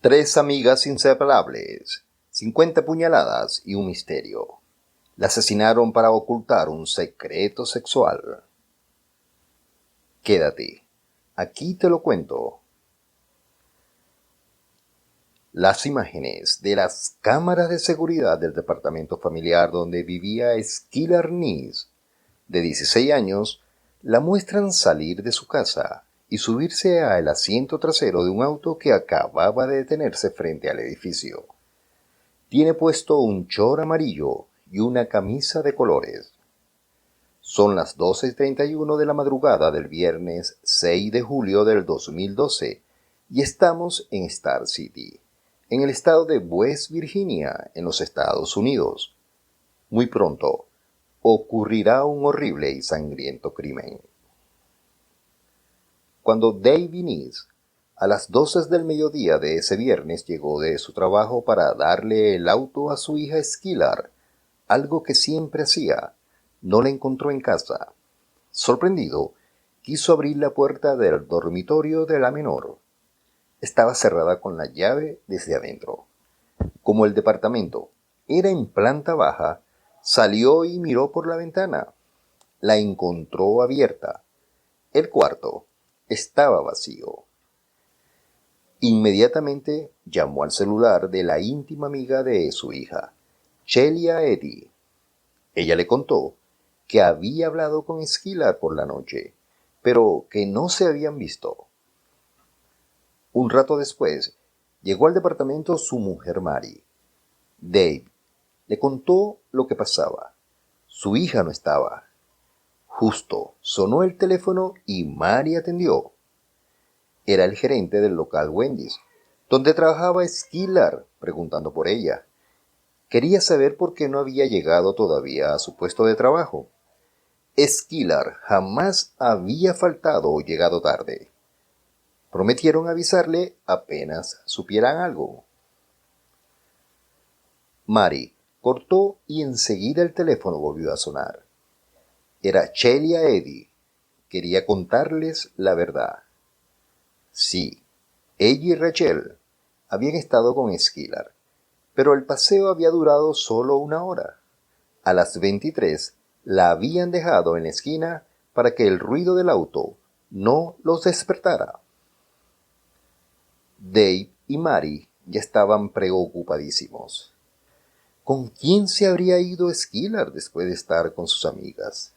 Tres amigas inseparables, 50 puñaladas y un misterio. La asesinaron para ocultar un secreto sexual. Quédate, aquí te lo cuento. Las imágenes de las cámaras de seguridad del departamento familiar donde vivía Skylar Neese, de 16 años, la muestran salir de su casa y subirse al asiento trasero de un auto que acababa de detenerse frente al edificio. Tiene puesto un short amarillo y una camisa de colores. Son las 12:31 de la madrugada del viernes 6 de julio del 2012 y estamos en Star City, en el estado de West Virginia, en los Estados Unidos. Muy pronto ocurrirá un horrible y sangriento crimen. Cuando Dave Neese, a las 12 del mediodía de ese viernes, llegó de su trabajo para darle el auto a su hija Skylar, algo que siempre hacía, no la encontró en casa. Sorprendido, quiso abrir la puerta del dormitorio de la menor. Estaba cerrada con la llave desde adentro. Como el departamento era en planta baja, salió y miró por la ventana. La encontró abierta. El cuarto estaba vacío. Inmediatamente llamó al celular de la íntima amiga de su hija, Shelia Eddy. Ella le contó que había hablado con Skylar por la noche, pero que no se habían visto. Un rato después, llegó al departamento su mujer Mary. Dave le contó lo que pasaba. Su hija no estaba. Justo sonó el teléfono y Mary atendió. Era el gerente del local Wendy's, donde trabajaba Skylar, preguntando por ella. Quería saber por qué no había llegado todavía a su puesto de trabajo. Skylar jamás había faltado o llegado tarde. Prometieron avisarle apenas supieran algo. Mary cortó y enseguida el teléfono volvió a sonar. Era Shelia Eddy. Quería contarles la verdad. Sí, ella y Rachel habían estado con Skylar, pero el paseo había durado solo 1 hora. A las 23 la habían dejado en la esquina para que el ruido del auto no los despertara. Dave y Mary ya estaban preocupadísimos. ¿Con quién se habría ido Skylar después de estar con sus amigas?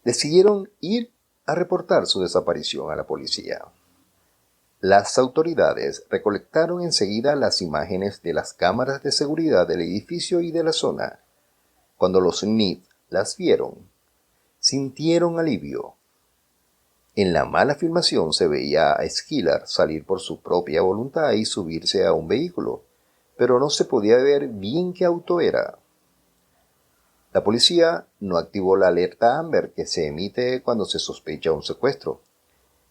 Decidieron ir a reportar su desaparición a la policía. Las autoridades recolectaron enseguida las imágenes de las cámaras de seguridad del edificio y de la zona. Cuando los Neese las vieron, sintieron alivio. En la mala filmación se veía a Skylar salir por su propia voluntad y subirse a un vehículo, pero no se podía ver bien qué auto era. La policía no activó la alerta Amber que se emite cuando se sospecha un secuestro.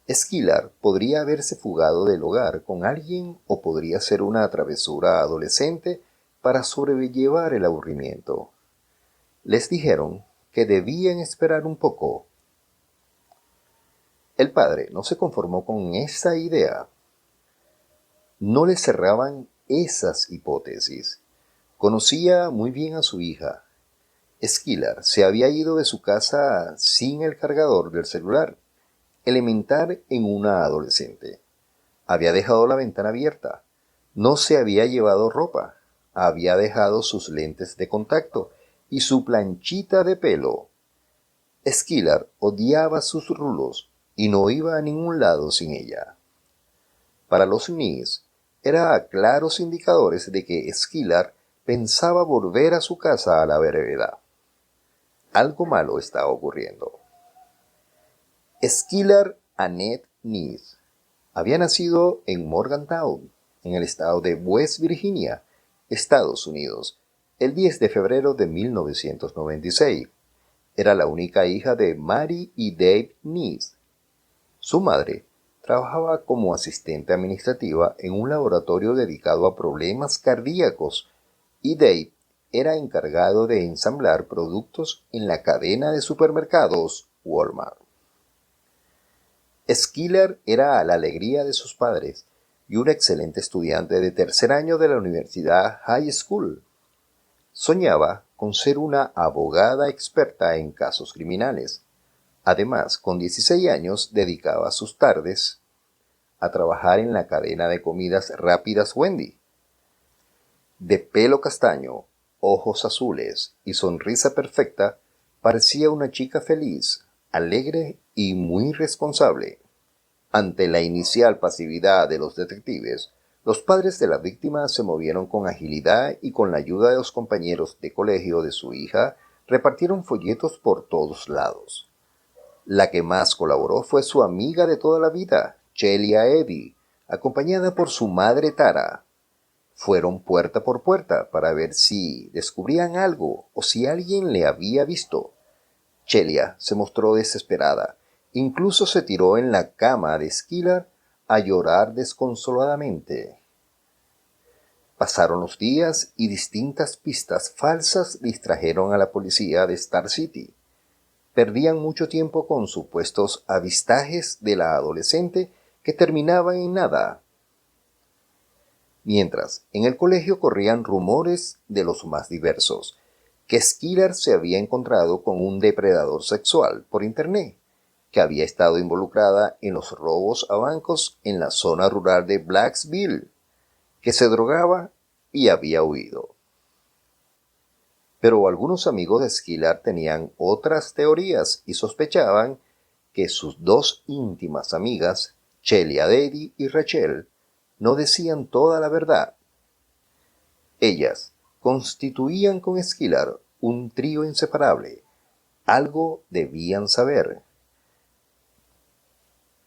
Skylar podría haberse fugado del hogar con alguien o podría ser una travesura adolescente para sobrellevar el aburrimiento. Les dijeron que debían esperar un poco. El padre no se conformó con esa idea. No le cerraban esas hipótesis. Conocía muy bien a su hija. Skylar se había ido de su casa sin el cargador del celular, elemental en una adolescente. Había dejado la ventana abierta. No se había llevado ropa. Había dejado sus lentes de contacto y su planchita de pelo. Skylar odiaba sus rulos y no iba a ningún lado sin ella. Para los Neese, era claros indicadores de que Skylar pensaba volver a su casa a la brevedad. Algo malo estaba ocurriendo. Skylar Annette Neese había nacido en Morgantown, en el estado de West Virginia, Estados Unidos, el 10 de febrero de 1996. Era la única hija de Mary y Dave Neese. Su madre trabajaba como asistente administrativa en un laboratorio dedicado a problemas cardíacos y Dave era encargado de ensamblar productos en la cadena de supermercados Walmart. Skylar era la alegría de sus padres, y una excelente estudiante de tercer año de la Universidad High School. Soñaba con ser una abogada experta en casos criminales. Además, con 16 años dedicaba sus tardes a trabajar en la cadena de comidas rápidas Wendy. De pelo castaño, ojos azules y sonrisa perfecta, parecía una chica feliz, alegre y muy responsable. Ante la inicial pasividad de los detectives, los padres de la víctima se movieron con agilidad y con la ayuda de los compañeros de colegio de su hija, repartieron folletos por todos lados. La que más colaboró fue su amiga de toda la vida, Chelia Eddy, acompañada por su madre Tara. Fueron puerta por puerta para ver si descubrían algo o si alguien le había visto. Chelia se mostró desesperada. Incluso se tiró en la cama de Skylar a llorar desconsoladamente. Pasaron los días y distintas pistas falsas distrajeron a la policía de Star City. Perdían mucho tiempo con supuestos avistajes de la adolescente que terminaban en nada. Mientras, en el colegio corrían rumores de los más diversos, que Skylar se había encontrado con un depredador sexual por internet, que había estado involucrada en los robos a bancos en la zona rural de Blacksville, que se drogaba y había huido. Pero algunos amigos de Skylar tenían otras teorías y sospechaban que sus dos íntimas amigas, Chelia Eddy y Rachel, no decían toda la verdad. Ellas constituían con Skylar un trío inseparable. Algo debían saber.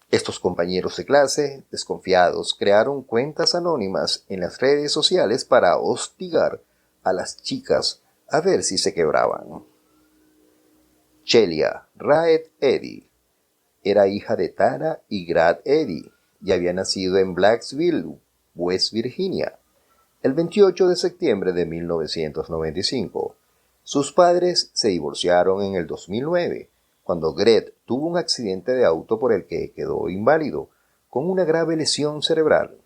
Estos compañeros de clase, desconfiados, crearon cuentas anónimas en las redes sociales para hostigar a las chicas a ver si se quebraban. Chelia Raed Eddy era hija de Tara y Grad Eddy y había nacido en Blacksville, West Virginia, el 28 de septiembre de 1995. Sus padres se divorciaron en el 2009, cuando Gret tuvo un accidente de auto por el que quedó inválido, con una grave lesión cerebral.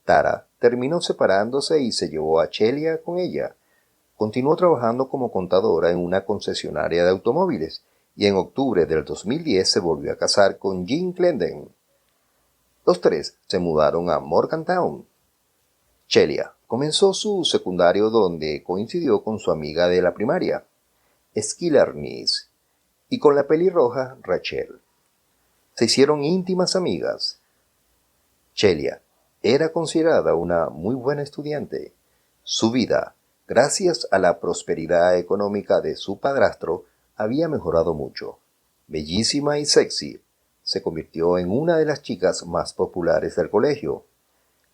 Tara terminó separándose y se llevó a Chelia con ella. Continuó trabajando como contadora en una concesionaria de automóviles y en octubre del 2010 se volvió a casar con Jim Clenden. Los tres se mudaron a Morgantown. Chelia comenzó su secundario donde coincidió con su amiga de la primaria, Skylar Nice, y con la pelirroja Rachel. Se hicieron íntimas amigas. Chelia era considerada una muy buena estudiante. Su vida, gracias a la prosperidad económica de su padrastro, había mejorado mucho. Bellísima y sexy, se convirtió en una de las chicas más populares del colegio.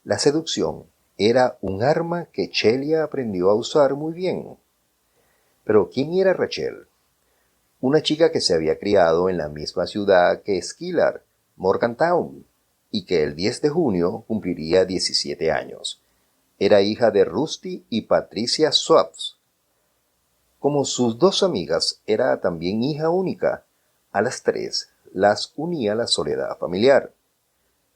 La seducción era un arma que Chelia aprendió a usar muy bien. Pero ¿quién era Rachel? Una chica que se había criado en la misma ciudad que Skylar, Morgantown, y que el 10 de junio cumpliría 17 años. Era hija de Rusty y Patricia Swaps. Como sus dos amigas, era también hija única. A las tres las unía la soledad familiar.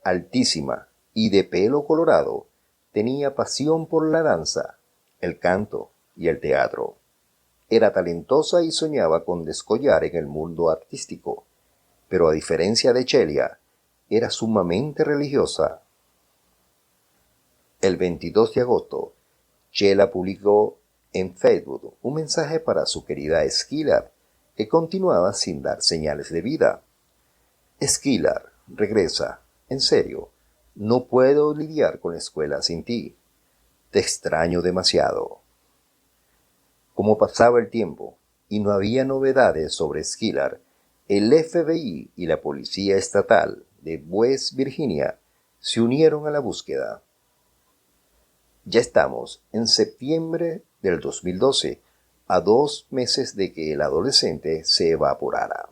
Altísima y de pelo colorado, tenía pasión por la danza, el canto y el teatro. Era talentosa y soñaba con descollar en el mundo artístico, pero a diferencia de Chelia, era sumamente religiosa. El 22 de agosto, Chelia publicó en Facebook un mensaje para su querida Skylar, que continuaba sin dar señales de vida. Skylar, regresa, en serio, no puedo lidiar con la escuela sin ti. Te extraño demasiado. Como pasaba el tiempo y no había novedades sobre Skylar, el FBI y la Policía Estatal de West Virginia se unieron a la búsqueda. Ya estamos en septiembre del 2012, a 2 meses de que el adolescente se evaporara.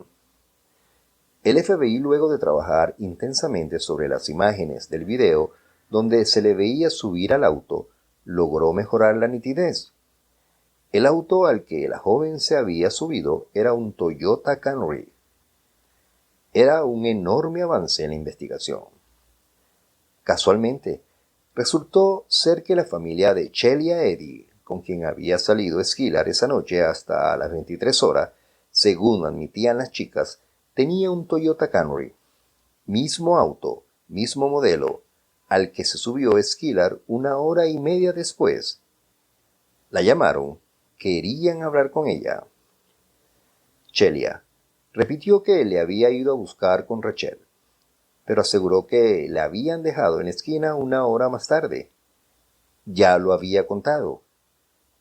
El FBI, luego de trabajar intensamente sobre las imágenes del video donde se le veía subir al auto, logró mejorar la nitidez. El auto al que la joven se había subido era un Toyota Camry. Era un enorme avance en la investigación. Casualmente, resultó ser que la familia de Celia Eddy, con quien había salido Skillard esa noche hasta las 23 horas, según admitían las chicas, tenía un Toyota Camry, mismo auto, mismo modelo, al que se subió Skillard 1 hora y media después. La llamaron, querían hablar con ella. Celia repitió que le había ido a buscar con Rachel, pero aseguró que la habían dejado en la esquina 1 hora más tarde. Ya lo había contado.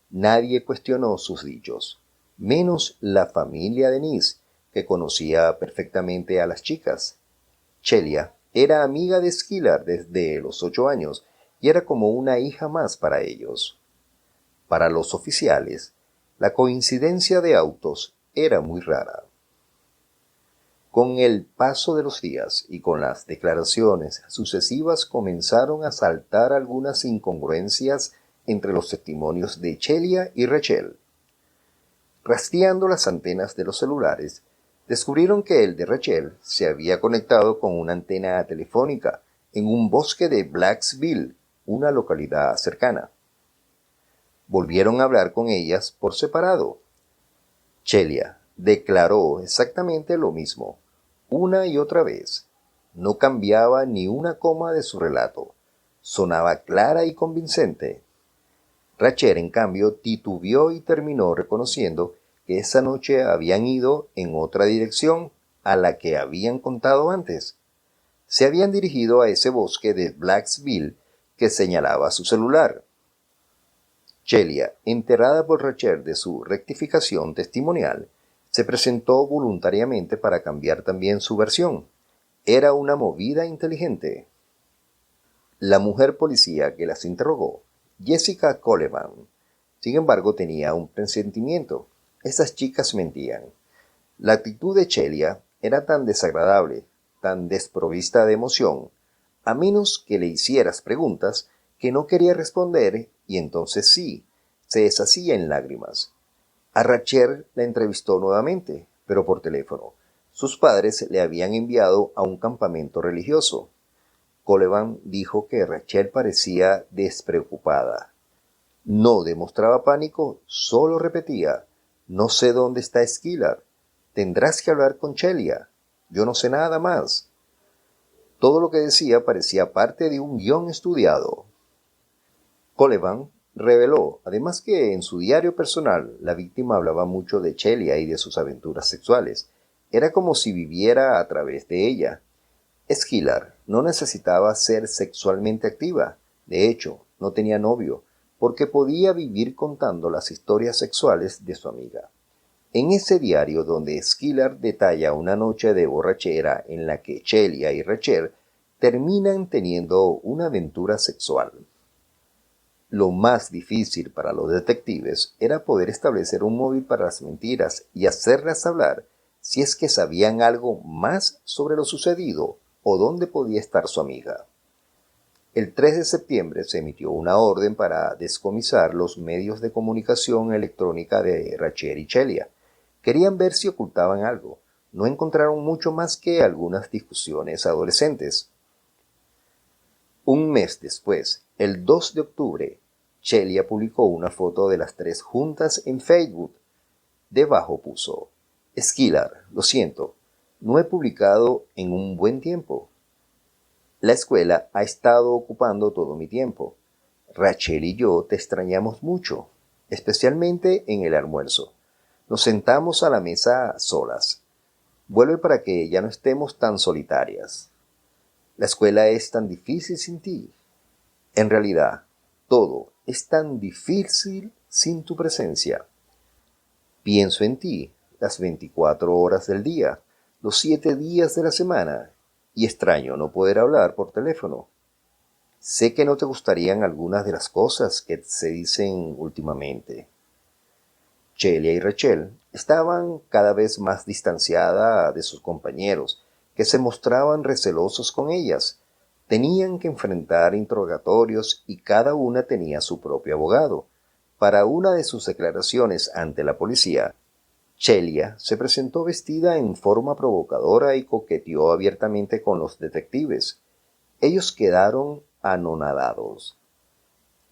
Nadie cuestionó sus dichos, menos la familia de Denise, que conocía perfectamente a las chicas. Celia era amiga de Skillard desde los 8 años y era como una hija más para ellos. Para los oficiales, la coincidencia de autos era muy rara. Con el paso de los días y con las declaraciones sucesivas comenzaron a saltar algunas incongruencias entre los testimonios de Celia y Rachel. Rastreando las antenas de los celulares, descubrieron que el de Rachel se había conectado con una antena telefónica en un bosque de Blacksville, una localidad cercana. Volvieron a hablar con ellas por separado. Celia declaró exactamente lo mismo, una y otra vez. No cambiaba ni una coma de su relato. Sonaba clara y convincente. Rachel, en cambio, titubeó y terminó reconociendo que esa noche habían ido en otra dirección a la que habían contado antes. Se habían dirigido a ese bosque de Blacksville que señalaba su celular. Celia, enterada por Rachel de su rectificación testimonial, se presentó voluntariamente para cambiar también su versión. Era una movida inteligente. La mujer policía que las interrogó, Jessica Coleman, sin embargo, tenía un presentimiento. Esas chicas mentían. La actitud de Celia era tan desagradable, tan desprovista de emoción, a menos que le hicieras preguntas, que no quería responder y entonces sí, se deshacía en lágrimas. A Rachel la entrevistó nuevamente, pero por teléfono. Sus padres le habían enviado a un campamento religioso. Coleman dijo que Rachel parecía despreocupada. No demostraba pánico, solo repetía: «No sé dónde está Skillard. Tendrás que hablar con Celia. Yo no sé nada más». Todo lo que decía parecía parte de un guión estudiado. Coleman reveló, además, que en su diario personal la víctima hablaba mucho de Celia y de sus aventuras sexuales. Era como si viviera a través de ella. Skillard no necesitaba ser sexualmente activa. De hecho, no tenía novio, porque podía vivir contando las historias sexuales de su amiga. En ese diario donde Skillard detalla una noche de borrachera en la que Celia y Rachel terminan teniendo una aventura sexual. Lo más difícil para los detectives era poder establecer un móvil para las mentiras y hacerlas hablar, si es que sabían algo más sobre lo sucedido o dónde podía estar su amiga. El 3 de septiembre se emitió una orden para descomisar los medios de comunicación electrónica de Rachel y Celia. Querían ver si ocultaban algo. No encontraron mucho más que algunas discusiones adolescentes. Un mes después, el 2 de octubre, Celia publicó una foto de las tres juntas en Facebook. Debajo puso: «Skillard, lo siento, no he publicado en un buen tiempo. La escuela ha estado ocupando todo mi tiempo. Rachel y yo te extrañamos mucho, especialmente en el almuerzo. Nos sentamos a la mesa solas. Vuelve para que ya no estemos tan solitarias. La escuela es tan difícil sin ti. En realidad, todo es tan difícil sin tu presencia. Pienso en ti las 24 horas del día, los 7 días de la semana, y extraño no poder hablar por teléfono. Sé que no te gustarían algunas de las cosas que se dicen últimamente». Celia y Rachel estaban cada vez más distanciadas de sus compañeros, que se mostraban recelosos con ellas. Tenían que enfrentar interrogatorios y cada una tenía su propio abogado. Para una de sus declaraciones ante la policía, Celia se presentó vestida en forma provocadora y coqueteó abiertamente con los detectives. Ellos quedaron anonadados.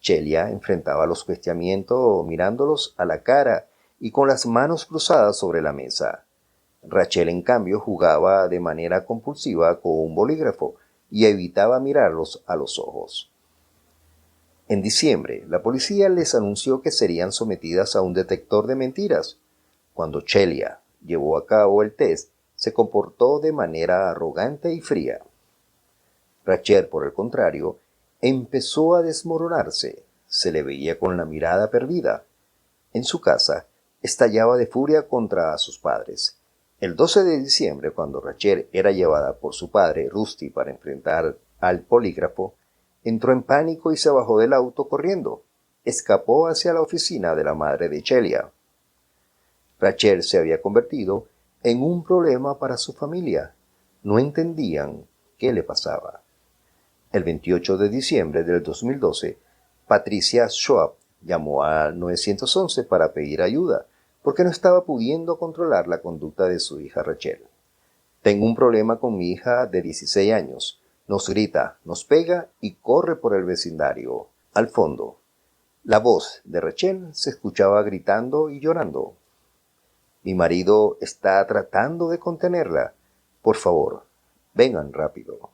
Celia enfrentaba los cuestionamientos mirándolos a la cara y con las manos cruzadas sobre la mesa. Rachel, en cambio, jugaba de manera compulsiva con un bolígrafo y evitaba mirarlos a los ojos. En diciembre, la policía les anunció que serían sometidas a un detector de mentiras. Cuando Celia llevó a cabo el test, se comportó de manera arrogante y fría. Rachel, por el contrario, empezó a desmoronarse. Se le veía con la mirada perdida. En su casa, estallaba de furia contra sus padres. El 12 de diciembre, cuando Rachel era llevada por su padre, Rusty, para enfrentar al polígrafo, entró en pánico y se bajó del auto corriendo. Escapó hacia la oficina de la madre de Celia. Rachel se había convertido en un problema para su familia. No entendían qué le pasaba. El 28 de diciembre del 2012, Patricia Schwab llamó al 911 para pedir ayuda, porque no estaba pudiendo controlar la conducta de su hija Rachel. Tengo un problema con mi hija de 16 años. Nos grita, nos pega y corre por el vecindario. Al fondo, la voz de Rachel se escuchaba gritando y llorando. Mi marido está tratando de contenerla. Por favor, vengan rápido.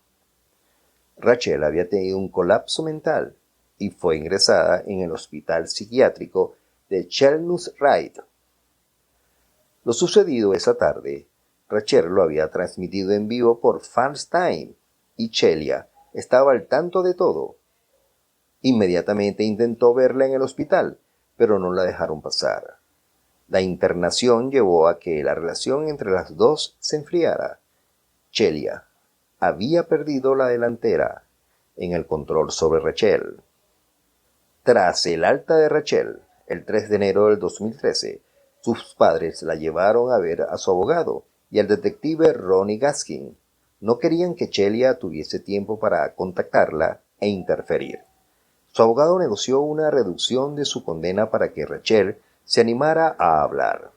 Rachel había tenido un colapso mental y fue ingresada en el hospital psiquiátrico de Chelmsford. Lo sucedido esa tarde, Rachel lo había transmitido en vivo por FaceTime y Celia estaba al tanto de todo. Inmediatamente intentó verla en el hospital, pero no la dejaron pasar. La internación llevó a que la relación entre las dos se enfriara. Celia había perdido la delantera en el control sobre Rachel. Tras el alta de Rachel, el 3 de enero del 2013, sus padres la llevaron a ver a su abogado y al detective Ronnie Gaskin. No querían que Celia tuviese tiempo para contactarla e interferir. Su abogado negoció una reducción de su condena para que Rachel se animara a hablar.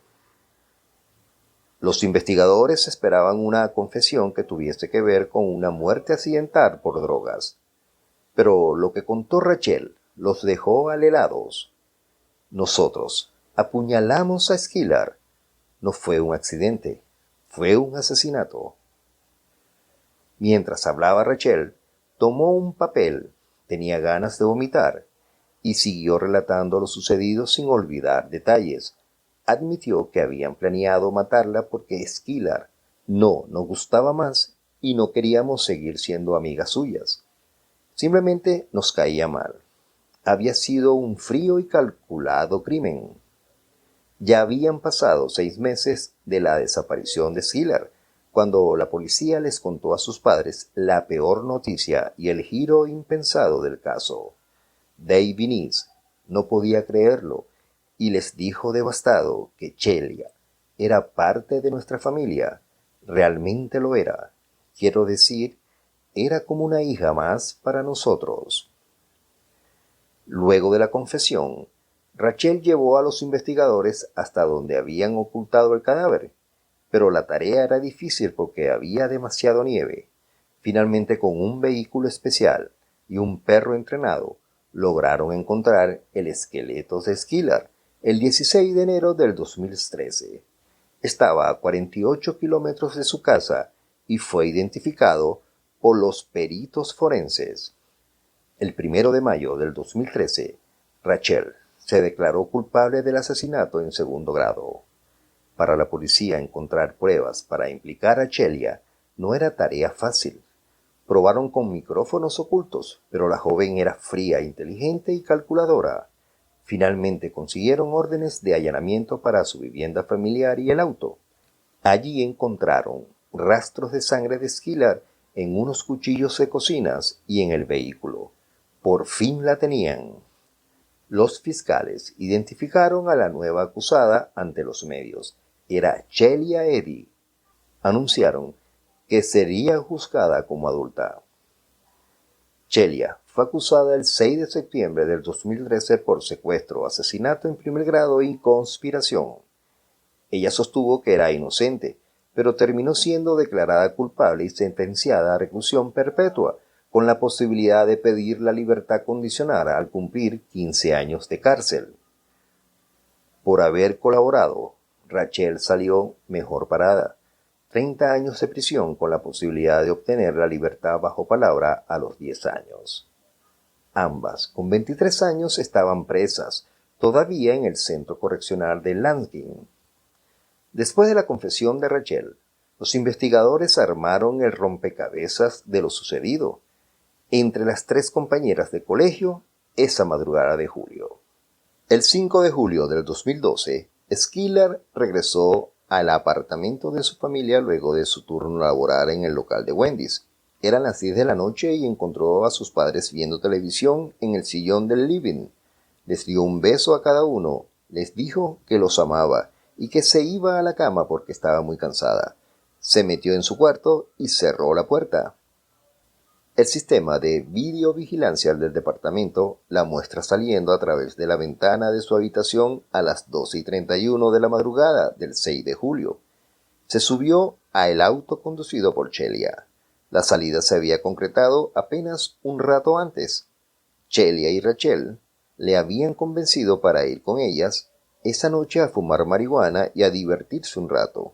Los investigadores esperaban una confesión que tuviese que ver con una muerte accidental por drogas. Pero lo que contó Rachel los dejó alelados. Nosotros apuñalamos a Skylar. No fue un accidente, fue un asesinato. Mientras hablaba Rachel, tomó un papel, tenía ganas de vomitar, y siguió relatando lo sucedido sin olvidar detalles. Admitió que habían planeado matarla porque Skylar no nos gustaba más y no queríamos seguir siendo amigas suyas. Simplemente nos caía mal. Había sido un frío y calculado crimen. Ya habían pasado 6 meses de la desaparición de Skylar, cuando la policía les contó a sus padres la peor noticia y el giro impensado del caso. Dave Vince no podía creerlo y les dijo devastado que Celia era parte de nuestra familia. Realmente lo era. Quiero decir, era como una hija más para nosotros. Luego de la confesión, Rachel llevó a los investigadores hasta donde habían ocultado el cadáver, pero la tarea era difícil porque había demasiada nieve. Finalmente, con un vehículo especial y un perro entrenado, lograron encontrar el esqueleto de Skylar el 16 de enero del 2013. Estaba a 48 kilómetros de su casa y fue identificado por los peritos forenses. El 1 de mayo del 2013, Rachel se declaró culpable del asesinato en segundo grado. Para la policía encontrar pruebas para implicar a Celia no era tarea fácil. Probaron con micrófonos ocultos, pero la joven era fría, inteligente y calculadora. Finalmente consiguieron órdenes de allanamiento para su vivienda familiar y el auto. Allí encontraron rastros de sangre de Skylar en unos cuchillos de cocinas y en el vehículo. Por fin la tenían. Los fiscales identificaron a la nueva acusada ante los medios. Era Celia Eddy. Anunciaron que sería juzgada como adulta. Celia fue acusada el 6 de septiembre del 2013 por secuestro, asesinato en primer grado y conspiración. Ella sostuvo que era inocente, pero terminó siendo declarada culpable y sentenciada a reclusión perpetua con la posibilidad de pedir la libertad condicional al cumplir 15 años de cárcel. Por haber colaborado, Rachel salió mejor parada. 30 años de prisión con la posibilidad de obtener la libertad bajo palabra a los 10 años. Ambas, con 23 años, estaban presas, todavía en el centro correccional de Lansing. Después de la confesión de Rachel, los investigadores armaron el rompecabezas de lo sucedido entre las 3 compañeras de colegio esa madrugada de julio. El 5 de julio del 2012, Skylar regresó al apartamento de su familia luego de su turno laboral en el local de Wendy's. Eran las 10 de la noche y encontró a sus padres viendo televisión en el sillón del living. Les dio un beso a cada uno, les dijo que los amaba y que se iba a la cama porque estaba muy cansada. Se metió en su cuarto y cerró la puerta. El sistema de videovigilancia del departamento la muestra saliendo a través de la ventana de su habitación a las 12:31 de la madrugada del 6 de julio. Se subió a el auto conducido por Celia. La salida se había concretado apenas un rato antes. Celia y Rachel le habían convencido para ir con ellas esa noche a fumar marihuana y a divertirse un rato.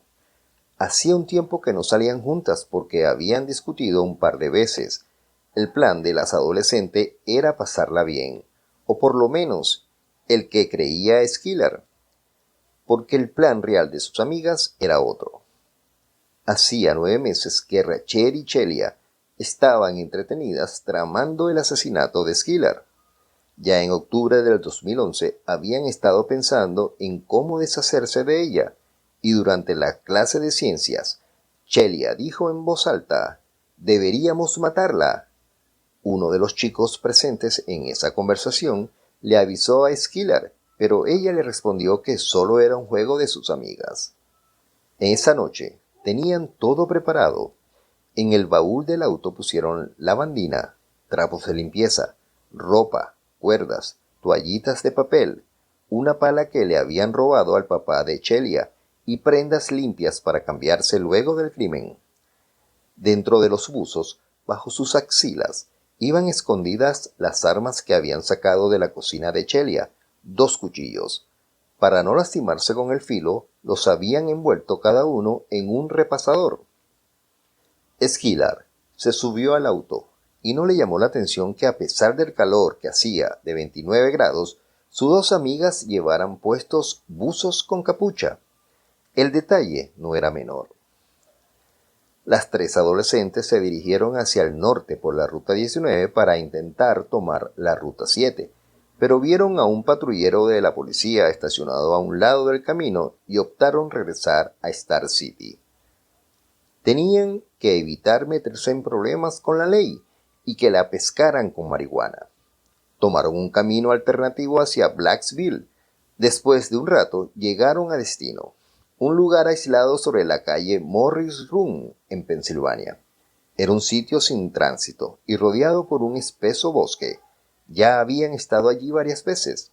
Hacía un tiempo que no salían juntas porque habían discutido un par de veces. El plan de las adolescentes era pasarla bien, o por lo menos el que creía Skylar, porque el plan real de sus amigas era otro. Hacía 9 meses que Rachel y Celia estaban entretenidas tramando el asesinato de Skylar. Ya en octubre del 2011 habían estado pensando en cómo deshacerse de ella, y durante la clase de ciencias, Celia dijo en voz alta: «Deberíamos matarla». Uno de los chicos presentes en esa conversación le avisó a Skylar, pero ella le respondió que solo era un juego de sus amigas. Esa noche tenían todo preparado. En el baúl del auto pusieron lavandina, trapos de limpieza, ropa, cuerdas, toallitas de papel, una pala que le habían robado al papá de Celia y prendas limpias para cambiarse luego del crimen. Dentro de los buzos, bajo sus axilas, iban escondidas las armas que habían sacado de la cocina de Celia, 2 cuchillos. Para no lastimarse con el filo, los habían envuelto cada uno en un repasador. Skylar se subió al auto y no le llamó la atención que a pesar del calor que hacía de 29 grados, sus 2 amigas llevaran puestos buzos con capucha. El detalle no era menor. Las 3 adolescentes se dirigieron hacia el norte por la ruta 19 para intentar tomar la ruta 7, pero vieron a un patrullero de la policía estacionado a un lado del camino y optaron regresar a Star City. Tenían que evitar meterse en problemas con la ley y que la pescaran con marihuana. Tomaron un camino alternativo hacia Blacksville. Después de un rato llegaron a destino, un lugar aislado sobre la calle Morris Run, en Pensilvania. Era un sitio sin tránsito y rodeado por un espeso bosque. Ya habían estado allí varias veces.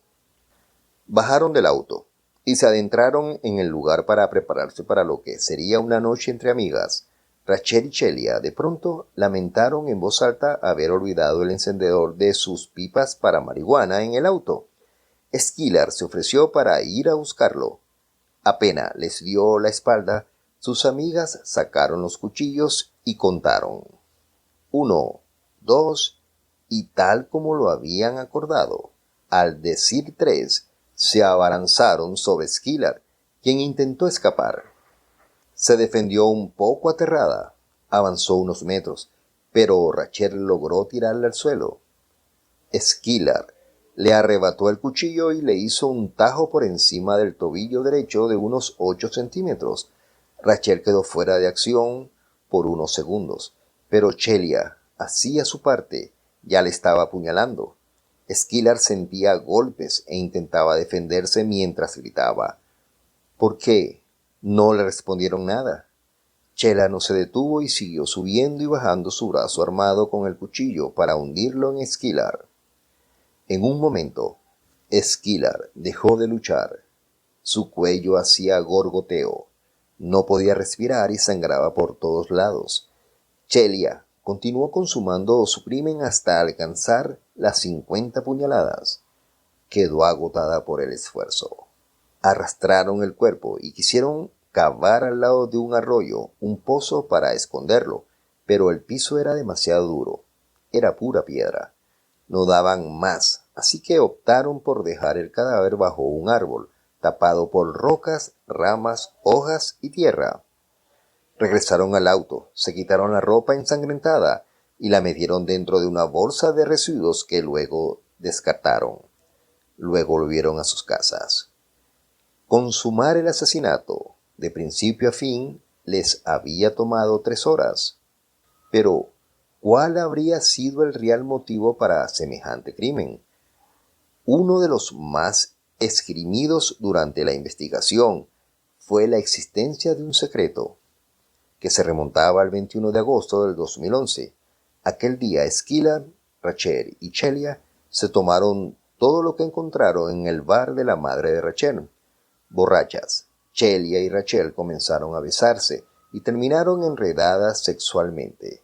Bajaron del auto y se adentraron en el lugar para prepararse para lo que sería una noche entre amigas. Rachel y Celia de pronto lamentaron en voz alta haber olvidado el encendedor de sus pipas para marihuana en el auto. Skylar se ofreció para ir a buscarlo. Apenas les dio la espalda, sus amigas sacaron los cuchillos y contaron. 1, 2, y tal como lo habían acordado, al decir 3, se abalanzaron sobre Skylar, quien intentó escapar. Se defendió un poco aterrada, avanzó unos metros, pero Rachel logró tirarla al suelo. Skylar le arrebató el cuchillo y le hizo un tajo por encima del tobillo derecho de unos 8 centímetros. Rachel quedó fuera de acción por unos segundos, pero Celia hacía su parte, ya le estaba apuñalando. Skylar sentía golpes e intentaba defenderse mientras gritaba. ¿Por qué? No le respondieron nada. Celia no se detuvo y siguió subiendo y bajando su brazo armado con el cuchillo para hundirlo en Skylar. En un momento, Skylar dejó de luchar. Su cuello hacía gorgoteo. No podía respirar y sangraba por todos lados. Celia continuó consumando su crimen hasta alcanzar las 50 puñaladas. Quedó agotada por el esfuerzo. Arrastraron el cuerpo y quisieron cavar al lado de un arroyo un pozo para esconderlo, pero el piso era demasiado duro. Era pura piedra. No daban más, así que optaron por dejar el cadáver bajo un árbol, tapado por rocas, ramas, hojas y tierra. Regresaron al auto, se quitaron la ropa ensangrentada y la metieron dentro de una bolsa de residuos que luego descartaron. Luego volvieron a sus casas. Consumar el asesinato, de principio a fin, les había tomado 3 horas. Pero, ¿cuál habría sido el real motivo para semejante crimen? Uno de los más esgrimidos durante la investigación fue la existencia de un secreto, que se remontaba al 21 de agosto del 2011. Aquel día Skylar, Rachel y Celia se tomaron todo lo que encontraron en el bar de la madre de Rachel. Borrachas, Celia y Rachel comenzaron a besarse y terminaron enredadas sexualmente.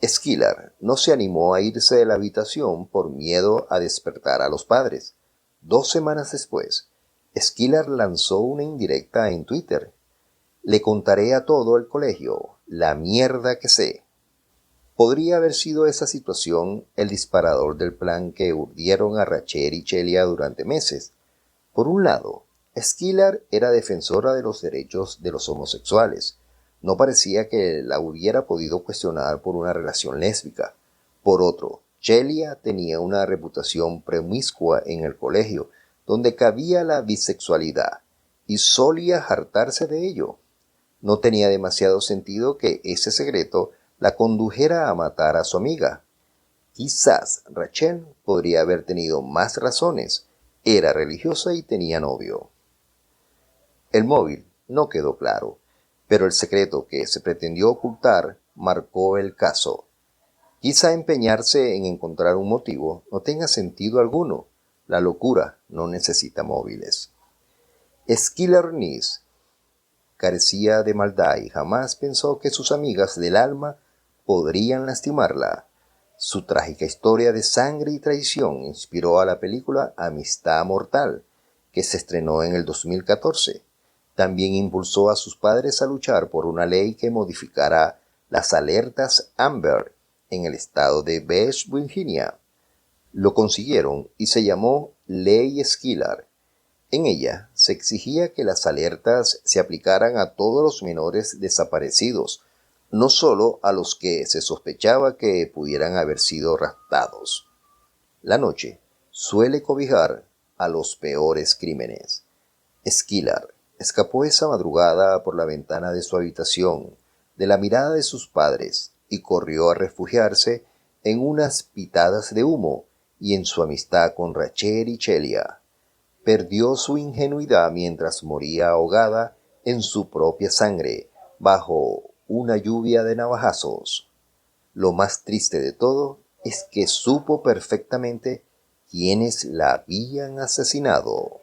Skylar no se animó a irse de la habitación por miedo a despertar a los padres. 2 semanas después, Skylar lanzó una indirecta en Twitter. Le contaré a todo el colegio la mierda que sé. Podría haber sido esa situación el disparador del plan que urdieron a Rachel y Celia durante meses. Por un lado, Skylar era defensora de los derechos de los homosexuales. No parecía que la hubiera podido cuestionar por una relación lésbica. Por otro, Celia tenía una reputación promiscua en el colegio, donde cabía la bisexualidad, y solía hartarse de ello. No tenía demasiado sentido que ese secreto la condujera a matar a su amiga. Quizás Rachel podría haber tenido más razones. Era religiosa y tenía novio. El móvil no quedó claro, pero el secreto que se pretendió ocultar marcó el caso. Quizá empeñarse en encontrar un motivo no tenga sentido alguno. La locura no necesita móviles. Skylar Neese carecía de maldad y jamás pensó que sus amigas del alma podrían lastimarla. Su trágica historia de sangre y traición inspiró a la película Amistad Mortal, que se estrenó en el 2014. También impulsó a sus padres a luchar por una ley que modificara las alertas Amber en el estado de West Virginia. Lo consiguieron y se llamó Ley Skylar. En ella se exigía que las alertas se aplicaran a todos los menores desaparecidos, no solo a los que se sospechaba que pudieran haber sido raptados. La noche suele cobijar a los peores crímenes. Skylar escapó esa madrugada por la ventana de su habitación, de la mirada de sus padres, y corrió a refugiarse en unas pitadas de humo y en su amistad con Rachel y Celia. Perdió su ingenuidad mientras moría ahogada en su propia sangre, bajo una lluvia de navajazos. Lo más triste de todo es que supo perfectamente quiénes la habían asesinado.